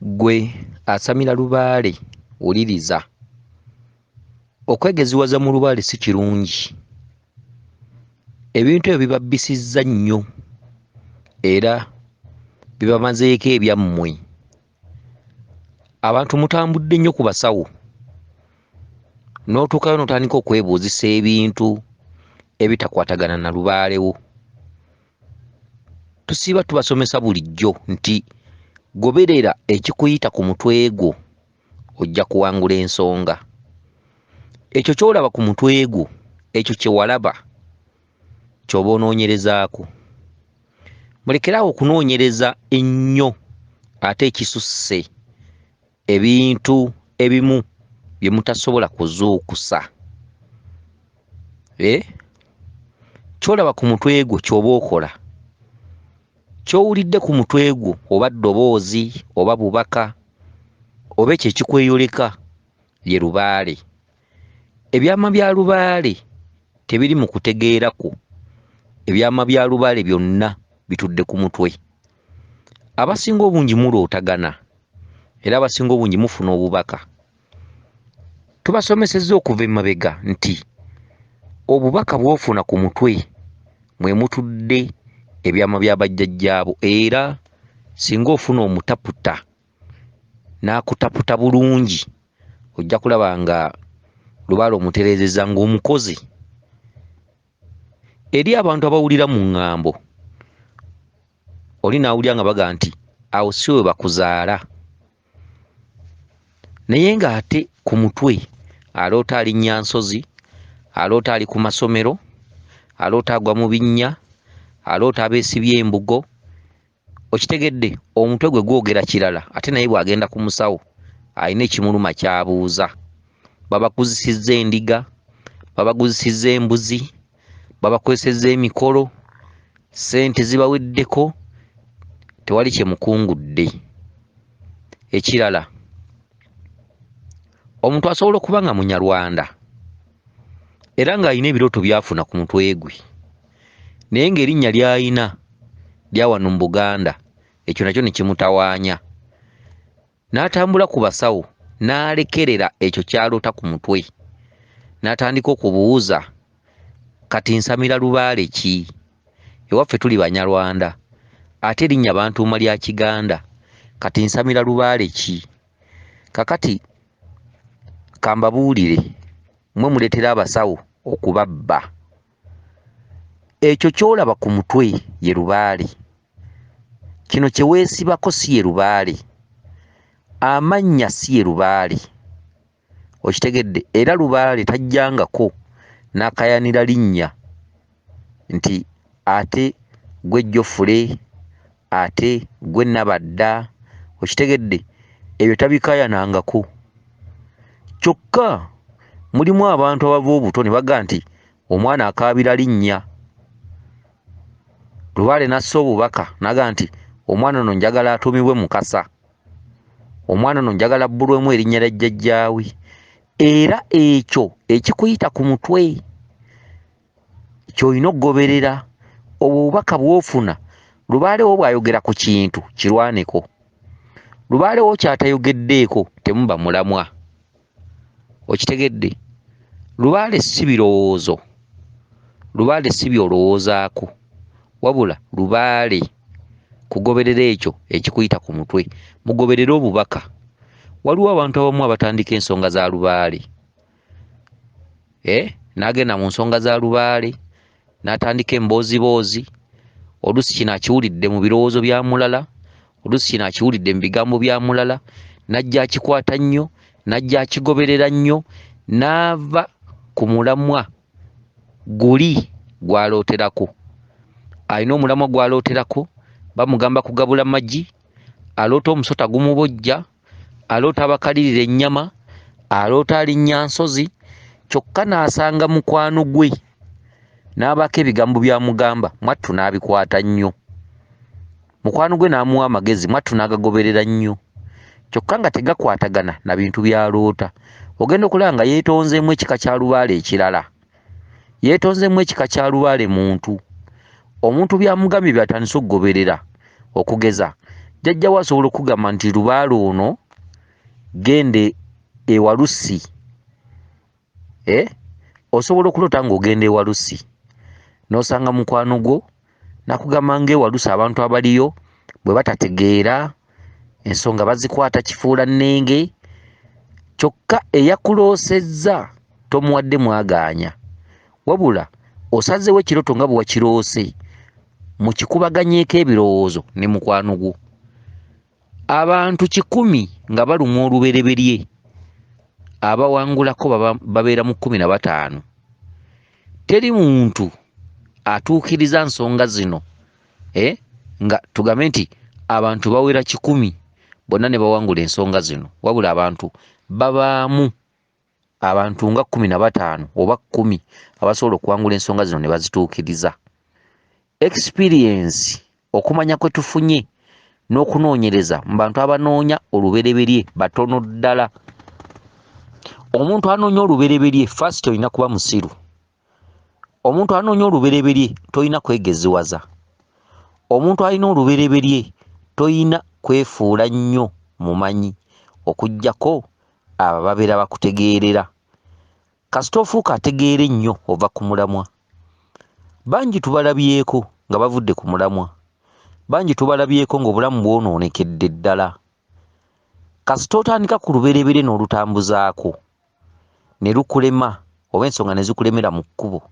Gwe asamira lubaale wuliriza. Okwegeziwaza mu lubaale si kirungi. Ebintu ebyo bibabbisizza nnyo era bibamazeeko ebyammwe. Abantu mutambudde nnyo ku basawo n'otuukayo n'otandika okwebuuzisa ebintu ebitakwatagana na lubaalewo. Tusiiba tubasomesa bulijjo nti goberera ekikuyita ku mutwe gwo ojja kuwangula ensonga. Ekyo ky'olaba ku mutwe gwo, ekyo kye walaba ky'oba onoonyerezaako. Mulekeraawo okunoonyereza ennyo ate ekisusse ebintu ebimu bye mutasobola kuzuukusa. Ky'olaba ku mutwe gwo ky'oba okola. Ky'owulidde ku mutwe gwo oba ddoboozi oba bubaka oba ekyo ekikweyoleka ye lubaale. Ebyama bya lubaale tebiri mu kutegeerako. Ebyama bya lubaale byonna bitudde ku mutwe. Abasinga obungi mulootagana era abasinga obungi mufuna obubaka. Tubasomesezza okuva emabega nti obubaka bw'ofuna ku mutwe mwe mutudde ebyama bya bajjajjaabo, era singa ofuna omutaputa n'akutaputa bulungi ojja kulaba nga lubaale omutereezezza ng'omukozi. Eri abantu abawulira mu ŋŋambo, oli n'awulira nga baga nti awo si we bakuzaala. Naye ng'ate ku mutwe aloota alinnya nsozi, aloota ali ku masomero, aloota agwa mu binnya, aloota abeesibye embugo. Okitegedde omutwe gwe gwogera kirala ate naye bw'agenda ku musawo alina ekimuluma ky'abuuza. Babaguzisizza endiga, babaguzisizza embuzi, babakwesezza emikolo, ssente zibaweddeko, tewali kye mukungudde. Ekirala, omuntu asobola okuba nga munyarwanda era ng'alina ebirooto by'afuna ku mutwe gwe, naye ng'erinnya ly'alina lya wano mu Buganda, ekyo nakyo ne kimutawaanya. N'atambula ku basawo n'alekerera ekyo ky'aloota ku mutwe, n'atandika okubuuza, kati nsamira lubaale ki? Ewaffe tuli Banyarwanda ate erinnya bantuuma lya Kiganda, kati nsamira lubaale ki? Kakati kambabuulire, mmwe muleetera abasawo okubabba. Ekyo ky'olaba ku mutwe ye lubaale. Kino kye weesibako si ye lubaale. Amannya si ye lubaale. Okitegedde? Era lubaale tajjangako n'akayanira linnya nti ate gwe Jofule, ate gwe Nabadda. Okitegedde? Ebyo tabikayanangako. Kyokka mulimu abantu abava obuto ne baga nti omwana akaabira linnya. Lubaale n'assa obubaka n'aga nti omwana ono njagala atuumibwe Mukasa, omwana ono njagala abbulwemu erinnya lya jjajjaawe. Era ekyo ekikuyita ku mutwe ky'olina okugoberera. Obwo obubaka bw'ofuna, lubaale wo bw'ayogera ku kintu kirwaneko. Lubaale wo ky'atayogeddeeko temuba mulamwa. Okitegedde? Lubaale si birowoozo, lubaale si by'olowoozaako, wabula lubaale kugoberera ekyo ekikuyita ku mutwe. Mugoberere obubaka. Waliwo abantu abamu abatandika ensonga za lubaale, n'agenda mu nsonga za lubaale n'atandika emboozi, oluusi kino akiwulidde mu birowoozo bya mulala, oluusi kino akiwulidde mu bigambo bya mulala, n'ajja akikwata nnyo, n'ajja akigoberera nnyo, n'ava ku mulamwa guli gw'alooterako. Alina omulamwa gw'alooterako, bamugamba kugabula magi, aloota omusota gumubojja, aloota abakalirira ennyama, aloota alinnya nsozi, kyokka n'asanga mukwano gwe n'abaako ebigambo by'amugamba, mwattu n'abikwata nnyo. Mukwano gwe n'amuwa amagezi, mwattu n'agagoberera nnyo, kyokka nga tegakwatagana na bintu by'aloota. Ogenda okulaba nga yeetonzeemu ekika kya lubaale ekirala, yeetonzeemu ekika kya lubaale muntu. Omuntu by'amugambye by'atandise okugoberera, okugeza jjajjawo asobola okugamba nti lubaale ono gende ewalusi. Osobola okulota ng'ogenda ewalusi n'osanga mukwano gwo nakugamba ng'ewalusi abantu abaliyo bwe batategeera ensonga bazikwata kifuula nnenge, kyokka eyakuloosezza tomuwadde mwagaanya, wabula osazeewo ekiroto nga bwe wakiroose mukikubaganyeeko ebirowoozo ne mukwano gwo. Abantu 100 nga balumwa olubereberye, abawangulako babeera mu 15. Teri muntu atuukiriza nsonga zino nga tugambe nti abantu bawera 100 bonna ne bawangula ensonga zino, wabula abantu babaamu abantu nga 15 oba 10 abasobola okuwangula ensonga zino ne bazituukiriza. Experience, okumanya kwe tufunye n'okunoonyereza mu bantu abanoonya olubereberye batono ddala. Omuntu anoonya olubereberye first olina kuba musiru. Omuntu anoonya olubereberye tolina kwegeziwaza. Omuntu alina olubereberye tolina kwefuula nnyo mumanyi okuggyako abo babeera bakutegeerera. Kasita ofuuka ategeera ennyo ova ku mulamwa. Bangi tubalabyeko nga bavudde ku mulamwa. Bangi tubalabyeko ng'obulamu bwonoonekedde ddala. Kasita otandika ku lubereberye n'olutambuzaako ne lukulema oba ensonga ne zikulemera mu kkubo,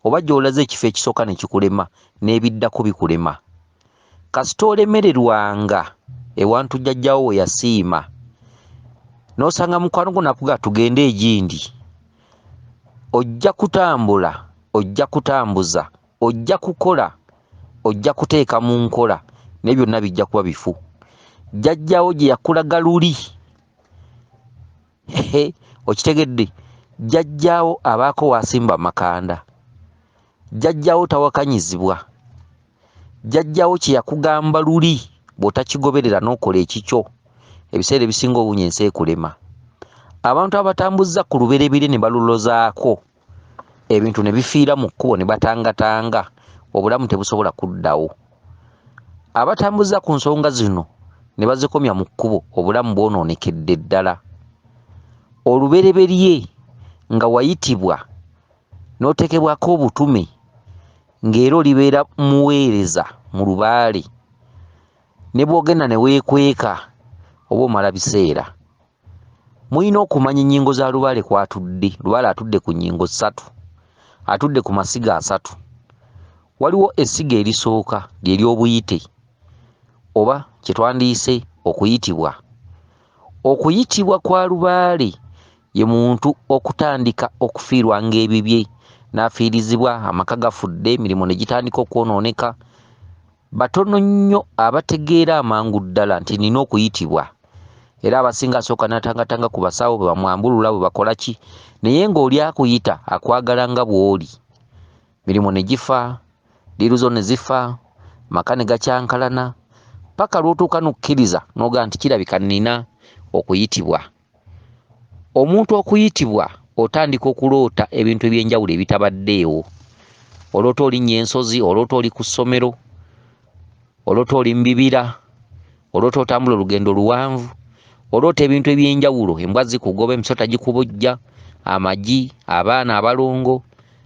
oba gy'olaze ekifo ekisooka ne kikulema n'ebiddako bikulema. Kasita olemererwanga ewantu jjajjawo we yasiima n'osanga mukwano gwo nakugaa tugende egindi, ojja kutambula, ojja kutambuza, ojja kukola, ojja kuteeka mu nkola, ne byonna bijja kuba bifu. Jjajjawo gye yakulaga luli, okitegedde, jjajjawo abaako wasimba makanda, jjajjawo tawakanyizibwa, jjajjawo kye yakugamba luli bw'otakigoberera n'okola ekikyo, ebiseera ebisinga obungi ensi ekulema. Abantu abatambuzza ku lubereberye ne balulozaako ebintu ne bifiira mu kkubo ne batangatanga, obulamu tebusobola kuddawo. Abatambuza ku nsonga zino ne bazikomya mu kkubo, obulamu bwonoonekedde ddala. Olubereberye nga wayitibwa n'oteekebwako obutume ng'era olibeera muweereza mu lubaale, ne bw'ogenda ne weekweka oba omala biseera. Mulina okumanya ennyingo za lubaale kw'atudde. Lubaale atudde ku nnyingo 3, atudde ku masiga 3. Waliwo essiga erisooka ly'ery'obuyite oba kye twandiise okuyitibwa. Okuyitibwa kwa lubaale ye muntu okutandika okufiirwa ng'ebibye, n'afiirizibwa, amaka gafudde, emirimu ne gitandika okwonooneka. Batono nnyo abategeera amangu ddala nti nina okuyitibwa, era abasinga asooka n'atangatanga ku basawo bwe bamwambulula bwe bakola ki, naye ng'oli akuyita akwagala nga bw'oli. Mirimu ne gifa, liiruzo ne zifa, maka ne gakyankalana, paka lw'otuuka n'okkiriza n'ogaa nti kirabika nina okuyitibwa. Omuntu okuyitibwa otandika okuloota ebintu eby'enjawulo ebitabaddeewo. Oloota olinnya ensozi, oloota oli ku ssomero, oloota oli mu bibira, oloota otambula olugendo luwanvu, oloota ebintu eby'enjawulo, embwa zikugoba, emisota gikubojja, amagi, abaana abalongo,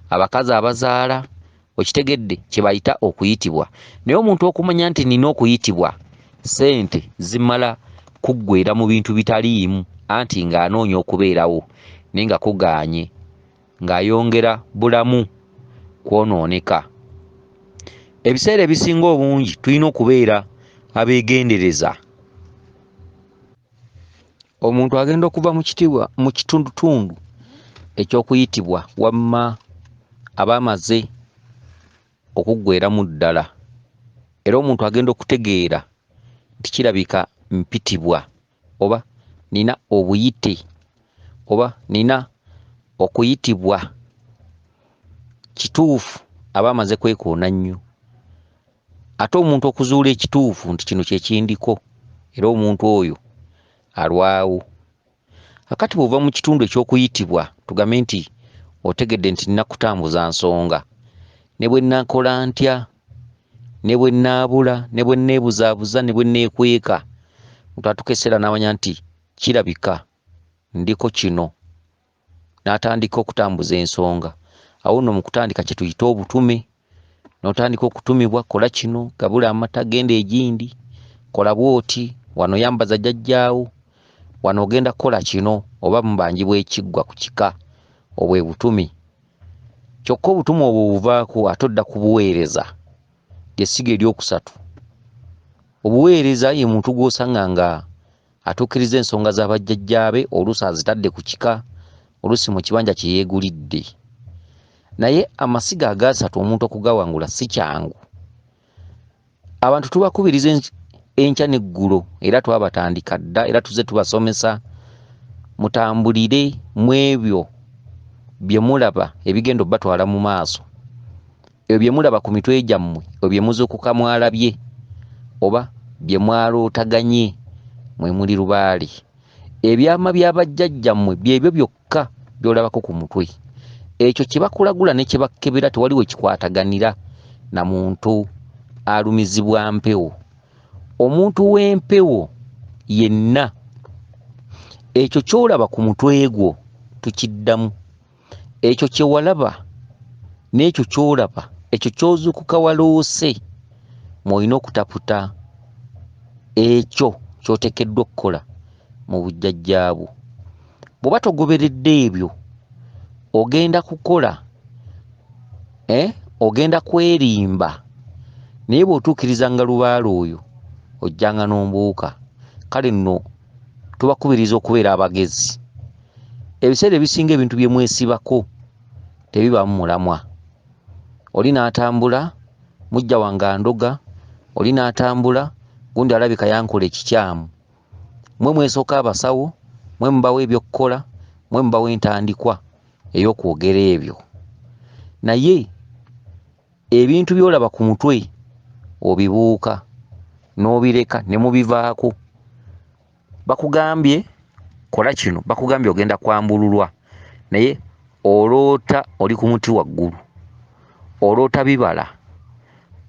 abakazi abazaala, okitegedde, kye bayita okuyitibwa. Naye omuntu okumanya nti nina okuyitibwa, ssente zimala kuggweera mu bintu bitaliimu, anti ng'anoonya okubeerawo naye nga kugaanye, ng'ayongera bulamu kwonooneka. Ebiseera ebisinga obungi tulina okubeera abeegendereza. Omuntu agenda okuva mu kitundutundu eky'okuyitibwa wamma aba amaze okuggweeramu ddala. Era omuntu agenda okutegeera nti kirabika mpitibwa, oba nina obuyite, oba nina okuyitibwa, kituufu aba amaze kwekoona nnyo. Ate omuntu okuzuula ekituufu nti kino kye kindiko, era omuntu oyo alwawo. Akati bw'ova mu kitundu eky'okuyitibwa, tugambe nti otegedde nti nina kutambuza nsonga, ne bwe nakola ntya ne bwe nnaabula ne bwe nneebuzaabuza ne bwe nneekweka omuntu atukesera n'amanya nti kirabika ndiko kino n'atandika okutambuza ensonga. Awo nno mu kutandika kye tuyita obutume, n'otandika okutumibwa, kola kino, gabula amata, genda egindi, kola bwoti, wano yambaza jjajjaawo, wano ogenda kola kino, oba mubanjibwa ekiggwa ku kika, obwe butumi. Kyokka obutume obwo buvaako ate odda kubuweereza, ly'essiga eryokusatu. Obuweereza ye muntu gw'osanga nga atuukiriza ensonga z'abajjajjaabe, oluusi azitadde ku kika, oluusi mu kibanja kye yeegulidde. Naye amasiga agasatu omuntu okugawangula si kyangu. Abantu tubakubiriza enkya n'eggulo, era twabatandika dda, era tuze tubasomesa mutambulire mu ebyo bye mulaba ebigenda obbatwala mu maaso, ebyo bye mulaba ku mitwe gyammwe, ebyo bye muzuukuka mwalabye oba bye mwalootaganye mwe muli Lubaale. Ebyama by'abajjajjammwe byebyo byokka by'olabako ku mutwe. Ekyo kye bakulagula ne kye bakkebera tewaliwo kikwataganira na muntu alumizibwa mpewo. Omuntu w'empewo yenna ekyo ky'olaba ku mutwe gwo tukiddamu. Ekyo kye walaba n'ekyo ky'olaba, ekyo ky'ozuukuka waloose, mw'olina okutaputa ekyo ky'oteekeddwa okukola mu bujjajjaabwo. Bw'oba togoberedde ebyo ogenda kukola, ogenda kwerimba, naye bw'otuukirizanga Lubaale oyo ojjanga n'ombuuka. Kale nno tubakubiriza okubeera abagezi. Ebiseera ebisinga ebintu bye mwesibako tebibaamu mulamwa. Oli n'atambula, mujja wange andoga, oli n'atambula, gundi alabika yankola ekikyamu. Mwe mwesooka abasawo, mwe mubawo ebyokukola, mwe mubawo entandikwa ey'okwogera ebyo. Naye ebintu by'olaba ku mutwe obibuuka n'obireka ne mubivaako. Bakugambye kola kino, bakugambye ogenda kwambululwa, naye oloota oli ku muti waggulu, oloota bibala,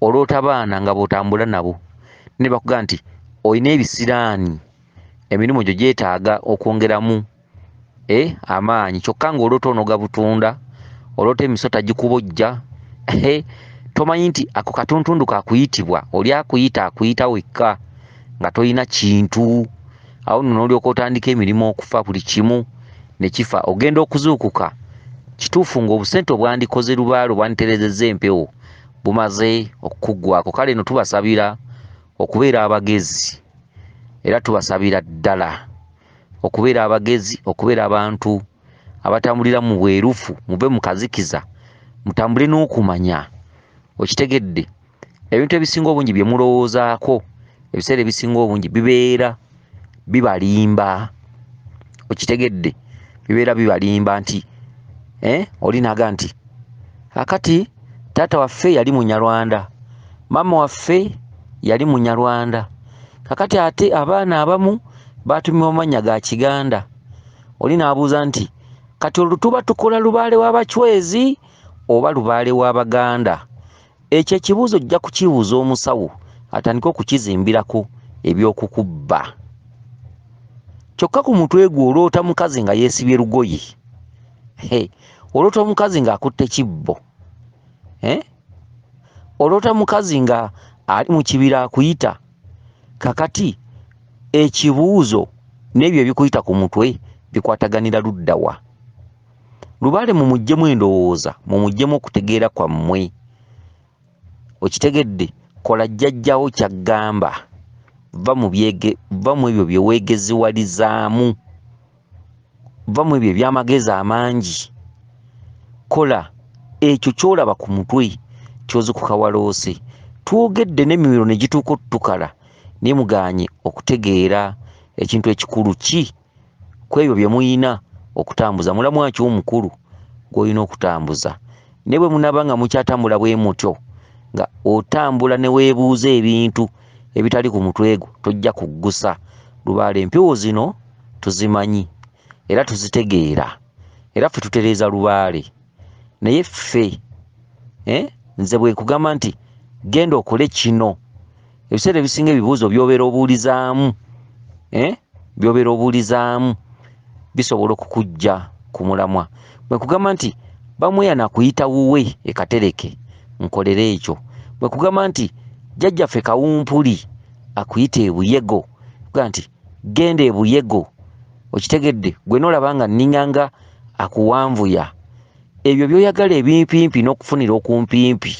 oloota baana nga bw'otambula nabo, ne bakugamba nti olina ebisiraani, emirimu gyo gyetaaga okwongeramu amaanyi, kyokka ng'oloota onoga butunda, oloota emisota gikubojja, tomanyi nti ako katuntundu kakuyitibwa, oli akuyita wekka nga tolina kintu. Awo nno n'olyoka otandika emirimu okufa, buli kimu ne kifa, ogenda okuzuukuka. Kituufu ng'obusente obwandikoze Lubaale obwanditerezezza empewo bumaze okukuggwako. Kale nno tubasabira okubeera abagezi, era tubasabira ddala okubeera abagezi, okubeera abantu abatambulira mu bwerufu, mube mu kazikiza, mutambule n'okumanya. Okitegedde, ebintu ebisinga obungi bye mulowoozaako ebiseera ebisinga obungi bibeera bibalimba. Okitegedde, bibeera bibalimba nti oli naga nti akati taata waffe yali Munyarwanda, maama waffe yali Munyarwanda, kakati ate abaana abamu batumibwa amannya ga Kiganda. Oli n'abuuza nti kati olwo tuba tukola Lubaale w'Abachwezi oba Lubaale w'Abaganda? Ekyo ekibuuzo ojja kukibuuza omusawo atandike okukizimbirako eby'okukubba. Kyokka ku mutwe gwe oloota mukazi nga yeesibye lugoye, oloota omukazi ng'akutte kibbo, oloota mukazi nga ali mu kibira akuyita. Kakati ekibuuzo n'ebyo ebikuyita ku mutwe bikwataganira ludda wa? Lubaale mumuggyemu endowooza, mumuggyemu okutegeera kwammwe. Okitegedde, kola jjajjawo ky'aggamba, va mu ebyo bye weegeziwalizaamu, va mu ebyo eby'amagezi amangi. Kola ekyo ky'olaba ku mutwe ky'ozukuka waloose. Twogedde n'emimiro ne gituuka otutukala, naye muganye okutegeera ekintu ekikulu ki ku ebyo bye muyina okutambuza. Mulamwa ki omukulu gw'olina okutambuza? Ne bwe munaaba nga mukyatambula bwe mutyo, nga otambula ne weebuuza ebintu ebitali ku mutwe gwo, tojja kuggusa. Lubaale empewo zino tuzimanyi era tuzitegeera, era ffe tutereeza Lubaale. Naye ffe nze bwe nkugamba nti genda okole kino. Ebiseera ebisinga ebibuuzo by'obeera obuulizaamu by'obeera obuulizaamu bisobola okukujja ku mulamwa. Bwe kugamba nti bamweyana kuyita wuwe ekatereke nkolere ekyo. Bwe kugamba nti jjajjaffe kawumpuli akuyita ebuyego kuga nti genda ebuyego. Okitegedde gwe nolaba nga nniŋŋanga akuwanvuya. Ebyo by'oyagala ebimpimpi n'okufunira okumpimpi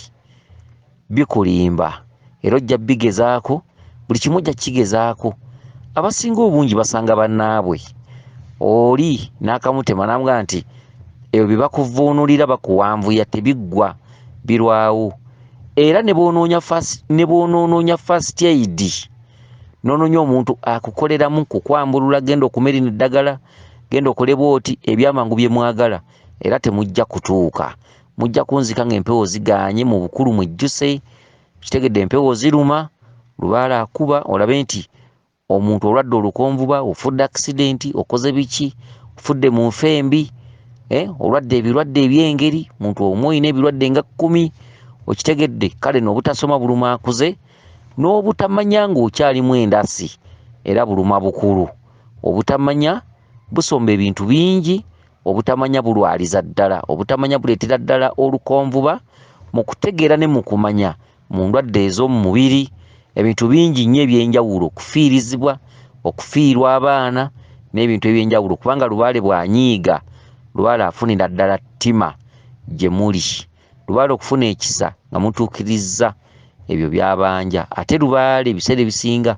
bikulimba era ojja bigezaako, buli kimu ojja kigezaako. Abasinga obungi basanga bannaabwe oli n'akamutema n'amugaa nti ebyo bye bakuvuunulira bakuwanvuya tebiggwa birwawo. Era ne bw'onoonoonya first aid n'onoonya omuntu akukoleramu kukwambulula, genda okumerina eddagala, genda okole bw'oti, ebyamangu bye mwagala era temujja kutuuka. Mujja kunzika ng'empewo zigaanye mu bukulu mwejjuse. Kitegedde empewo ziruma, lubaala akuba, olabe nti omuntu olwadde olukonvuba, ofudde accident, okoze biki, ofudde mu nfembi, olwadde ebirwadde eby'engeri, muntu omu oyina ebirwadde nga 10. Okitegedde kale n'obutasoma buluma akuze, n'obutamanya ng'okyalimu endasi era buluma bukulu. Obutamanya busomba ebintu bingi, obutamanya bulwaliza ddala, obutamanya buleetera ddala olukonvuba mu kutegeera ne mu kumanya mu ndwadde ez'omu mubiri. Ebintu bingi nnyo ebyenjawulo, okufiirizibwa, okufiirwa abaana n'ebintu ebyenjawulo, kubanga lubaale bw'anyiiga, lubaale afunira ddala ttima gye muli. Lubaale okufuna ekisa nga mutuukirizza ebyo byabanja. Ate lubaale ebiseera ebisinga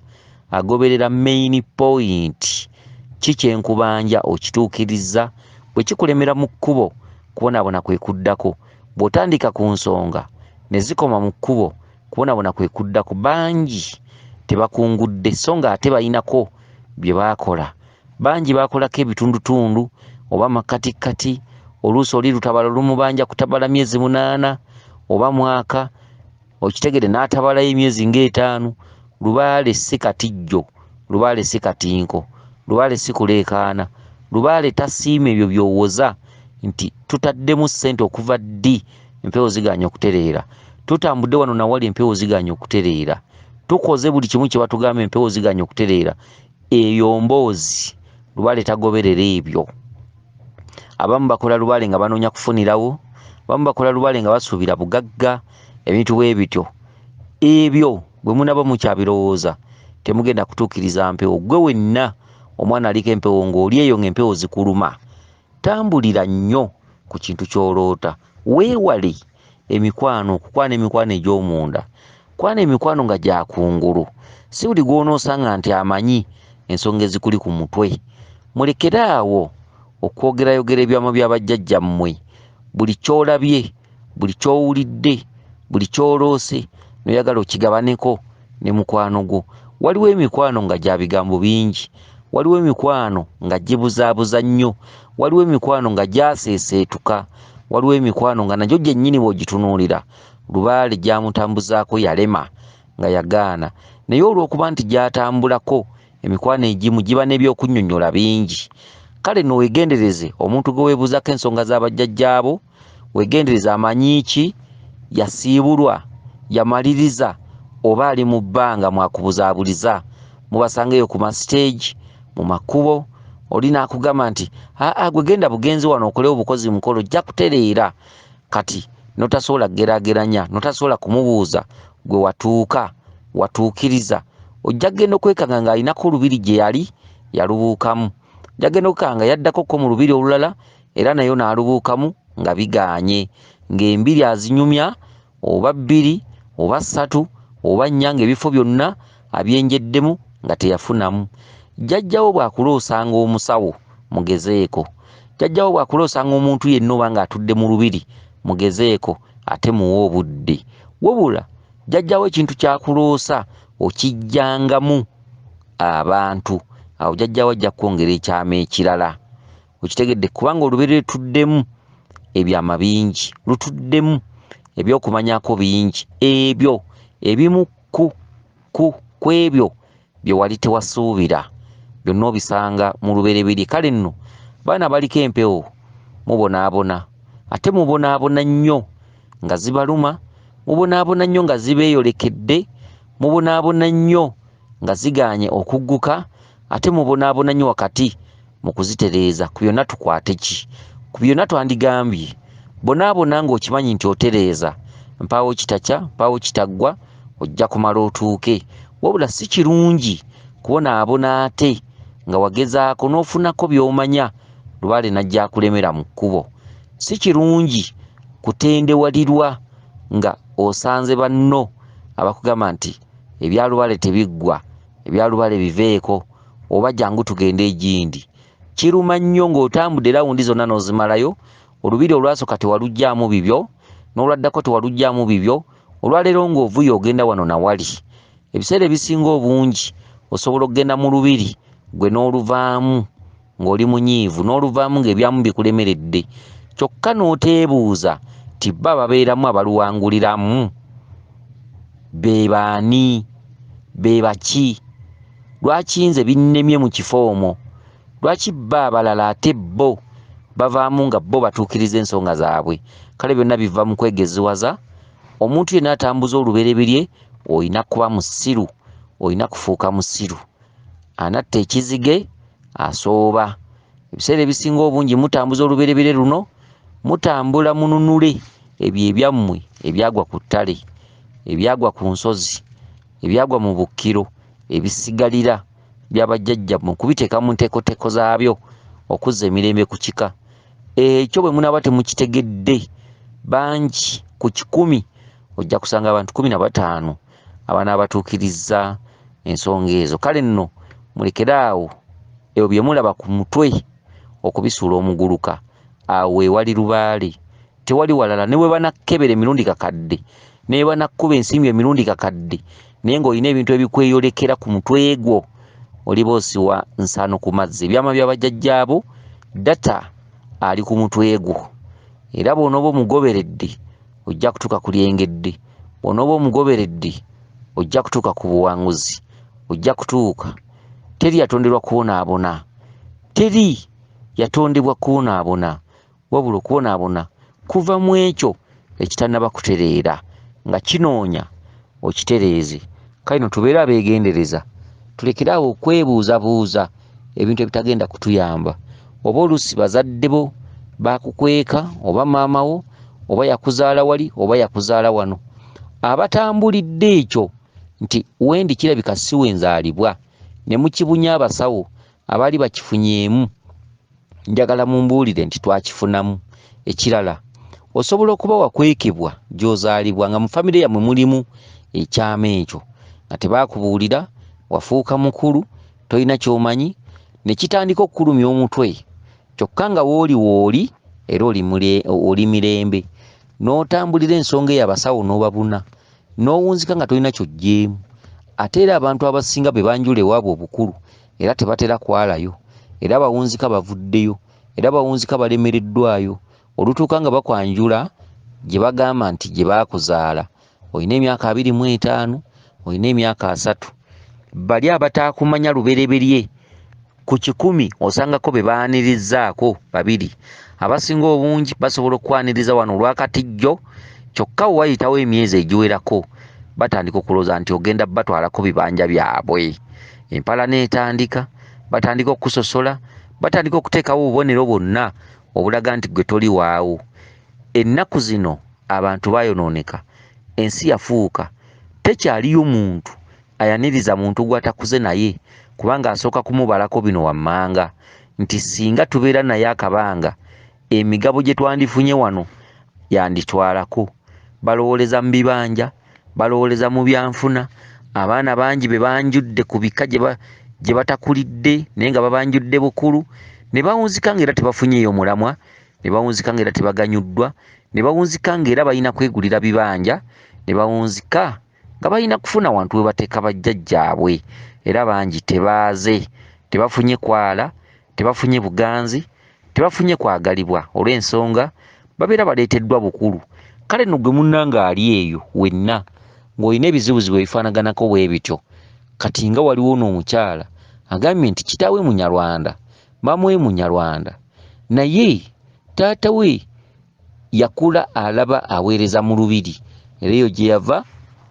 agoberera main point. Kikyenkubanja okituukirizza, bwe kikulemera mu kkubo kubonaabona kwe kuddako. Bw'otandika ku nsonga ne zikoma mu kkubo kubonaabona kwe kuddako. Bangi tebakungudde so nga ate bayinako bye baakola. Bangi baakolako ebitundutundu oba makatikkati. Oluusi oli lutabala lumubanja kutabala myezi 8 oba mwaka. Okitegede n'atabalayo emyezi nga5. Lubaale si katijjo, lubaale si katinko, lubaale si kuleekaana. Lubaale tasiima ebyo by'owoza nti tutaddemu ssente okuva ddi empewo ziganya okutereera. Tutambudde wano nawali empewo ziganya okutereera. Tukoze buli kimu kye batugamba empewo ziganya okutereera. Eyo mboozi. Lubaale tagoberera ebyo. Abamu bakola lubaale nga banoonya kufunirawo, abamu bakola lubaale nga basuubira bugagga, ebintu bwe bityo. Ebyo bwe munaba mukyabirowooza temugenda kutuukiriza mpewo. Gwe wenna omwana aliko empewo ng'oli eyo ng'empewo zikuluma, tambulira nnyo ku kintu ky'oloota. Weewale emikwano, okukwana emikwano egy'omunda. Kwana emikwano nga gya kungulu. Si buli gw'onoosanga nti amanyi ensonga ezikuli ku mutwe. Mulekeraawo okwogerayogera ebyama bya bajjajjammwe. Buli ky'olabye, buli ky'owulidde, buli ky'oloose n'oyagala okigabaneko ne mukwano gwo. Waliwo emikwano nga gya bigambo bingi, waliwo emikwano nga gibuzaabuza nnyo, waliwo emikwano nga gyaseeseetuka, waliwo emikwano nga nagyo gyennyini bw'ogitunuulira lubaale gyamutambuzaako yalema nga yagaana. Naye olw'okuba nti gyatambulako emikwano egimu giba n'ebyokunnyonnyola bingi. Kale no weegendereze omuntu gwe weebuuzako ensonga z'abajjajjaabo, weegendereze amanyi ki, yasiibulwa, yamaliriza, oba ali mu bbanga mwakubuzaabuliza. Mubasangeyo ku masiteegi, mu makubo, oli n'akugamba nti gwe genda bugenzi wano okole obukozi mukolo ojja kutereera. Kati notasobola geraageranya, notasobola kumubuuza gwe watuukiriza. Ojja kugenda okwekanga ng'alinako olubiri gye yali yalubuukamu. Ojja kugenda okukanga yaddako mu lubiri olulala era nayo n'alubuukamu nga bigaanye, ng'embiri azinyumya oba 2 oba 3 oba 4 ng'ebifo byonna abyenjeddemu nga teyafunamu. Jjajjawo bw'akuloosanga omusawo mugezeeko. Jjajjawo bw'akuloosanga omuntu yenna oba ng'atudde mu lubiri mugezeeko ate muwe obudde. Wabula jjajjawo ekintu kyakuloosa okijjangamu abantu. Awo jjajjawo ajja kwongera ekyama ekirala. Okitegedde kubanga olubiri lutuddemu ebyama bingi, lutuddemu ebyokumanyako bingi. Ebyo ebimu ku ebyo bye wali tewasuubira byonna obisanga mu lubereberi. Kale nno baana baliko empewo mubonaabona, ate mubonaabona nnyo nga zibaluma, mubonaabona nnyo nga zibeeyolekedde, mubonaabona nnyo nga ziganye okugguka, ate mubonaabona nnyo wakati mu kuzitereeza. Ku byonna tukwate ki? Ku byonna twandigambye bonaabona ng'okimanyi nti otereeza, mpaawo kitakya, mpaawo kitaggwa, ojja kumala otuuke. Wabula si kirungi kubonaabona ate nga wagezaako n'ofunako by'omanya, lubaale najja akulemera mu kkubo. Si kirungi kutendewalirwa nga osanze banno abakugamba nti ebyalubaale tebiggwa, ebyalubaale biveeko, oba jangu tugende egindi. Kiruma nnyo ng'otambudde rawundi zonna n'ozimalayo, olubiri olwasooka tewaluggyaamu bibyo, n'olwaddako tewaluggyaamu bibyo, olwaleero ng'ovuye ogenda wano na wali. Ebiseera ebisinga obungi osobola okgenda mu lubiri gwe n'oluvaamu ng'oli munyiivu, n'oluvaamu ng'ebyamu bikulemeredde, kyokka n'oteebuuza ti bba ababeeramu abaluwanguliramu be baani, be baki? Lwaki nze binnemye mu kifo omwo? Lwaki bba abalala ate bo bavaamu nga bo batuukiriza ensonga zaabwe? Kale byonna biva mu kwegeziwaza. Omuntu yenna atambuza olubereberye olina kuba musiru, olina kufuuka musiru. Anatta ekizige asooba. Ebiseera ebisinga obungi mutambuza olubereberye luno, mutambula mununule ebyo ebyammwe ebyagwa ku ttale, ebyagwa ku nsozi, ebyagwa mu bukkiro, ebisigalira by'abajjajja mu kubiteeka mu nteekoteko zaabyo okuzza emirembe ku kika. Ekyo bwe munaaba temukitegedde, bangi ku 100 ojja kusanga abantu 15 abanaabatuukirizza ensonga ezo. Kale nno mulekeraawo ebyo bye mulaba ku mutwe okubisuula omuguluka, awo ewali lubaale, tewali walala. Ne bwe banakkebera emirundi kakadde, ne bwe banakkuba ensimbi emirundi kakadde, naye ng'olina ebintu ebikweyolekera ku mutwe gwo, oliba osiwa nsano ku mazzi. Ebyama by'abajjajjaabo data ali ku mutwe gwo, era bw'onooba omugoberedde ojja kutuuka ku lyengedde, bw'onooba omugoberedde ojja kutuuka ku buwanguzi, ojja kutuuka. Teri yatonderwa kubonaabona, teri yatondebwa kubonaabona, wabula okubonaabona kuva mu ekyo ekitannaba kutereera, nga kinoonya okitereeze. Kale no tubeere abeegendereza, tulekeraawo okwebuuzabuuza ebintu ebitagenda kutuyamba. Oba oluusi bazadde bo bakukweka, oba maama wo, oba yakuzaala wali, oba yakuzaala wano, abatambulidde ekyo nti wendi kirabika si wenzaalibwa, ne mukibunya abasawo abaali bakifunyeemu, njagala mumbuulire nti twakifunamu. Ekirala, osobola okuba wakwekebwa gy'ozaalibwa nga mu famire yammwe mulimu ekyama ekyo, nga tebaakubuulira, wafuuka mukulu, tolina ky'omanyi, ne kitandika okukulumya omutwe, kyokka nga wooli era oli mirembe, n'otambulira ensonga ey'abasawo n'obabuna, n'owunzika nga tolina ky'oggyeemu. Ate era abantu abasinga be banjula ewaabwe obukulu era tebatera kwalayo, era bawunzika bavuddeyo, era bawunzika balemereddwayo. Olutuuka nga bakwanjula gye bagamba nti gye baakuzaala, olina emyaka 25, olina emyaka 3. Bali abataakumanya lubereberye ku 100 osangako be baanirizzaako 2. Abasinga obungi basobola okwaniriza wano olwakatijjo, kyokka wayitawo emyezi egiwerako batandika okulooza nti ogenda batwalako bibanja byabwe. Empala n'etandika, batandika okusosola, batandika okuteekawo obubonero bwonna obulaga nti gwe toli waawo. Ennaku zino abantu bayonooneka, ensi yafuuka, tekyaliyo muntu ayaniriza muntu gw'atakuze naye, kubanga asooka kumubalako bino wammanga nti singa tubeera naye akabanga, emigabo gye twandifunye wano yanditwalako. Balowooleza mu bibanja, balowooleza mu byanfuna. Abaana bangi be banjudde ku bika gye batakulidde naye nga babanjudde bukulu, ne bawunzika ng'era tebafunyeeyo mulamwa, ne bawunzika ng'era tebaganyuddwa, ne bawunzika ng'era balina kwegulira bibanja, ne bawunzika nga balina kufuna wantu we bateeka bajjajjaabwe. Era bangi tebaaze, tebafunye kwala, tebafunye buganzi, tebafunye kwagalibwa olw'ensonga babeera baleeteddwa bukulu. Kale nno gwe munnanga ali eyo wenna ng'olina ebizibuzibu ebifaanaganako bwe bityo, kati nga waliwo n'omukyala agambye nti kitaawe Munyarwanda, maama we Munyarwanda, naye taata we yakula alaba aweereza mu lubiri era eyo gye yava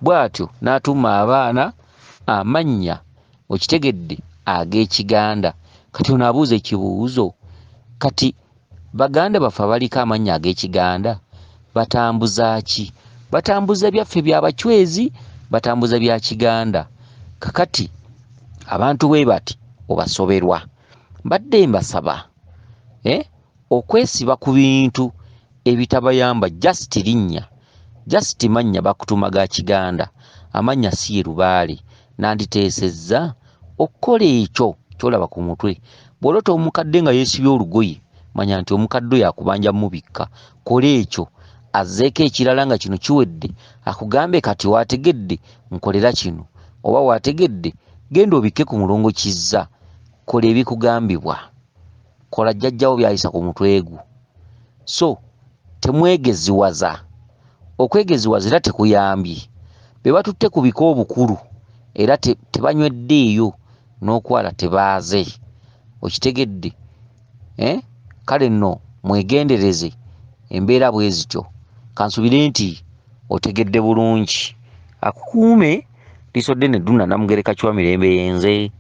bw'atyo n'atuma abaana amannya okitegedde ag'Ekiganda. Kati ono abuuza ekibuuzo, kati baganda baffe abaliko amannya ag'Ekiganda batambuza ki? Batambuza byaffe by'abachwezi, batambuza bya Kiganda. Kakati abantu bwe bati obasoberwa. Mbadde mbasaba okwesiba ku bintu ebitabayamba, just linnya, just mannya bakutuma ga Kiganda, amannya si ye lubaale. Nanditeesezza okukola ekyo kyolaba ku mutwe. Bw'olota omukadde nga yeesibye olugoye, manya nti omukadde oyo akubanja mubikka. Kola ekyo, azzeeko ekirala nga kino kiwedde, akugambe kati waategedde nkolera kino, oba waategedde genda obikke ku mulongo kizza. Kola ebikugambibwa, kola jjajjawo byayisa ku mutwe gwo. So temwegeziwaza. Okwegeziwaza era tekuyambye. Be batutte ku biko obukulu era tebanyweddeeyo n'okwala tebaaze. Okitegedde? Kale nno mwegendereze embeera bwe zityo. Kansubire nti otegedde bulungi. Akukuume Liiso ddene Dduna Namugereka Kiwa Mirembe yenze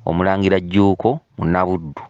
Omulangira Jjuuko Munnabuddu.